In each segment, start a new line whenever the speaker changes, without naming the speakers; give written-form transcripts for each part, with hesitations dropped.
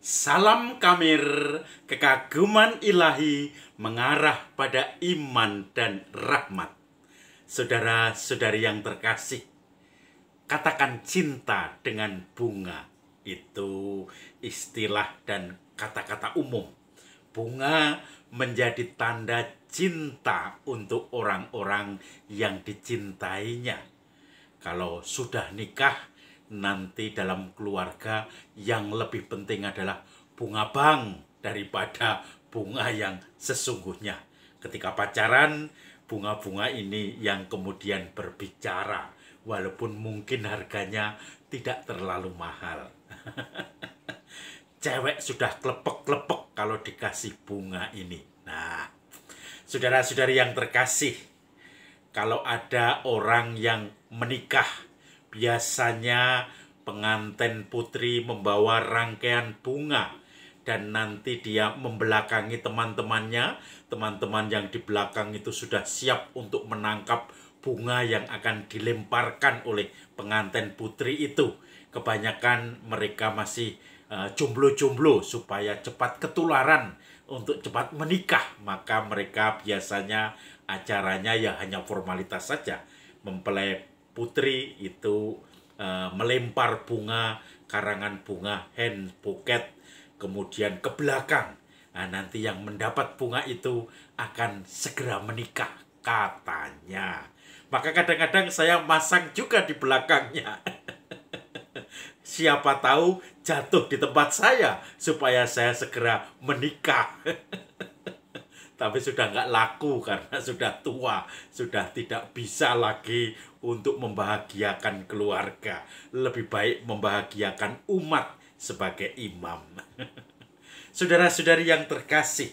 Salam Kamir, kekaguman ilahi mengarah pada iman dan rahmat. Saudara-saudari yang terkasih, katakan cinta dengan bunga. Itu istilah dan kata-kata umum. Bunga menjadi tanda cinta untuk orang-orang yang dicintainya. Kalau sudah nikah, nanti dalam keluarga yang lebih penting adalah bunga bang daripada bunga yang sesungguhnya. Ketika pacaran, bunga-bunga ini yang kemudian berbicara, walaupun mungkin harganya tidak terlalu mahal. Cewek sudah klepek-klepek kalau dikasih bunga ini. Nah, saudara-saudari yang terkasih, kalau ada orang yang menikah, biasanya pengantin putri membawa rangkaian bunga dan nanti dia membelakangi teman-temannya. Teman-teman yang di belakang itu sudah siap untuk menangkap bunga yang akan dilemparkan oleh pengantin putri itu. Kebanyakan mereka masih jomblo-jomblo supaya cepat ketularan untuk cepat menikah. Maka mereka biasanya acaranya ya hanya formalitas saja. Mempelai putri itu melempar bunga, karangan bunga, hand bouquet, kemudian ke belakang. Nah, nanti yang mendapat bunga itu akan segera menikah katanya. Maka kadang-kadang saya masang juga di belakangnya. Siapa tahu jatuh di tempat saya supaya saya segera menikah. Tapi sudah nggak laku karena sudah tua, sudah tidak bisa lagi untuk membahagiakan keluarga. Lebih baik membahagiakan umat sebagai imam. Saudara-saudari yang terkasih,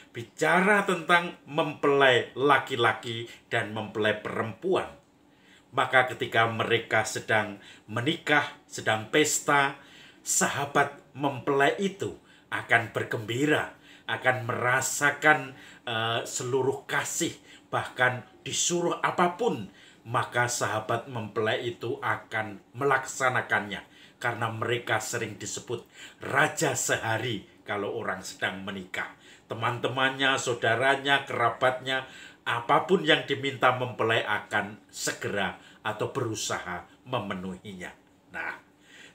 bicara tentang mempelai laki-laki dan mempelai perempuan, maka ketika mereka sedang menikah, sedang pesta, sahabat mempelai itu akan bergembira, akan merasakan seluruh kasih, bahkan disuruh apapun, maka sahabat mempelai itu akan melaksanakannya. Karena mereka sering disebut raja sehari kalau orang sedang menikah. Teman-temannya, saudaranya, kerabatnya, apapun yang diminta mempelai akan segera atau berusaha memenuhinya. Nah,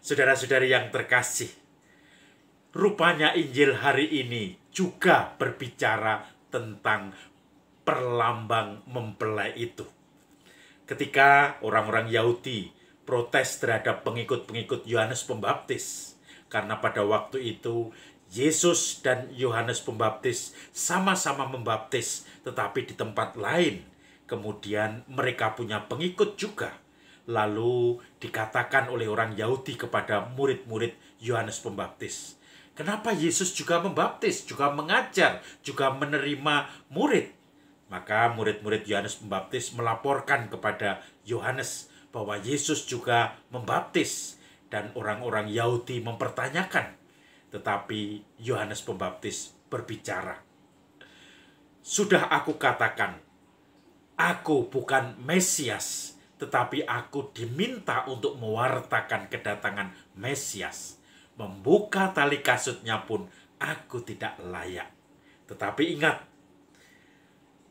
saudara-saudari yang terkasih, rupanya Injil hari ini juga berbicara tentang perlambang mempelai itu. Ketika orang-orang Yahudi protes terhadap pengikut-pengikut Yohanes Pembaptis, karena pada waktu itu Yesus dan Yohanes Pembaptis sama-sama membaptis, tetapi di tempat lain. Kemudian mereka punya pengikut juga. Lalu dikatakan oleh orang Yahudi kepada murid-murid Yohanes Pembaptis, kenapa Yesus juga membaptis, juga mengajar, juga menerima murid? Maka murid-murid Yohanes Pembaptis melaporkan kepada Yohanes bahwa Yesus juga membaptis. Dan orang-orang Yahudi mempertanyakan. Tetapi Yohanes Pembaptis berbicara, sudah aku katakan, aku bukan Mesias, tetapi aku diminta untuk mewartakan kedatangan Mesias. Membuka tali kasutnya pun aku tidak layak. Tetapi ingat,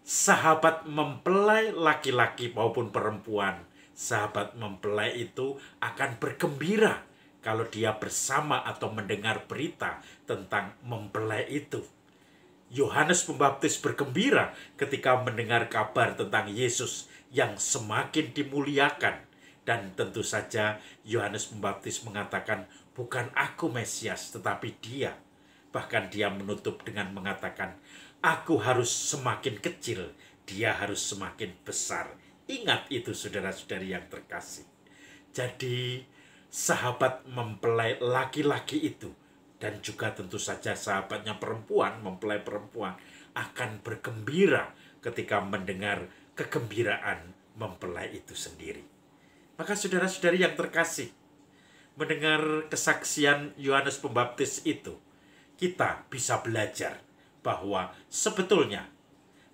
sahabat mempelai laki-laki maupun perempuan, sahabat mempelai itu akan bergembira kalau dia bersama atau mendengar berita tentang mempelai itu. Yohanes Pembaptis bergembira ketika mendengar kabar tentang Yesus yang semakin dimuliakan. Dan tentu saja Yohanes Pembaptis mengatakan, bukan aku Mesias, tetapi dia. Bahkan dia menutup dengan mengatakan, aku harus semakin kecil, dia harus semakin besar. Ingat itu saudara-saudari yang terkasih. Jadi sahabat mempelai laki-laki itu, dan juga tentu saja sahabatnya perempuan, mempelai perempuan, akan bergembira ketika mendengar kegembiraan mempelai itu sendiri. Maka saudara-saudari yang terkasih, mendengar kesaksian Yohanes Pembaptis itu, kita bisa belajar bahwa sebetulnya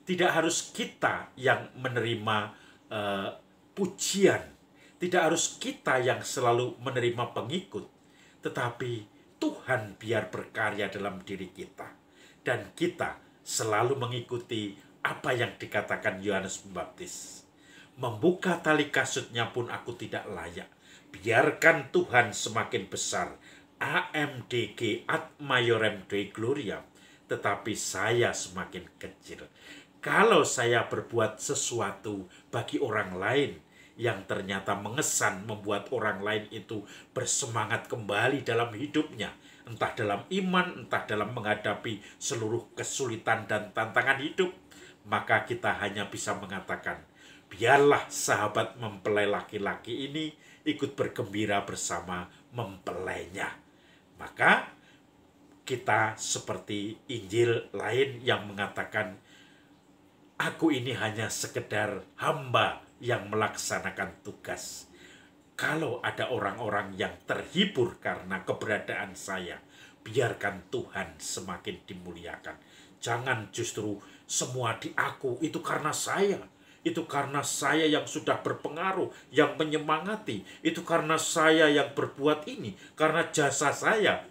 tidak harus kita yang menerima pujian, tidak harus kita yang selalu menerima pengikut, tetapi Tuhan biar berkarya dalam diri kita. Dan kita selalu mengikuti apa yang dikatakan Yohanes Pembaptis. Membuka tali kasutnya pun aku tidak layak. Biarkan Tuhan semakin besar. AMDG ad maiorem Dei gloria. Tetapi saya semakin kecil. Kalau saya berbuat sesuatu bagi orang lain yang ternyata mengesan membuat orang lain itu bersemangat kembali dalam hidupnya, entah dalam iman, entah dalam menghadapi seluruh kesulitan dan tantangan hidup, maka kita hanya bisa mengatakan, biarlah sahabat mempelai laki-laki ini ikut bergembira bersama mempelainya. Maka kita seperti Injil lain yang mengatakan, aku ini hanya sekedar hamba yang melaksanakan tugas. Kalau ada orang-orang yang terhibur karena keberadaan saya, biarkan Tuhan semakin dimuliakan. Jangan justru semua di aku itu karena saya. Itu karena saya yang sudah berpengaruh, yang menyemangati. Itu karena saya yang berbuat ini, karena jasa saya.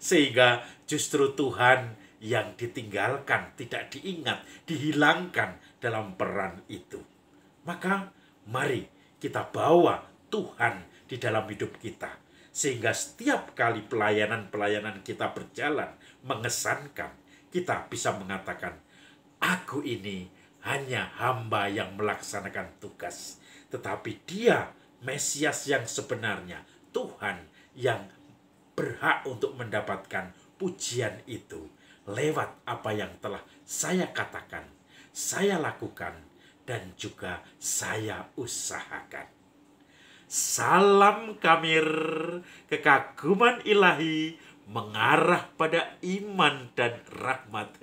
Sehingga justru Tuhan yang ditinggalkan, tidak diingat, dihilangkan dalam peran itu. Maka mari kita bawa Tuhan di dalam hidup kita. Sehingga setiap kali pelayanan-pelayanan kita berjalan mengesankan, kita bisa mengatakan, aku ini hanya hamba yang melaksanakan tugas. Tetapi dia, Mesias yang sebenarnya, Tuhan yang berhak untuk mendapatkan pujian itu lewat apa yang telah saya katakan, saya lakukan, dan juga saya usahakan. Salam Kamir, kekaguman ilahi mengarah pada iman dan rahmat.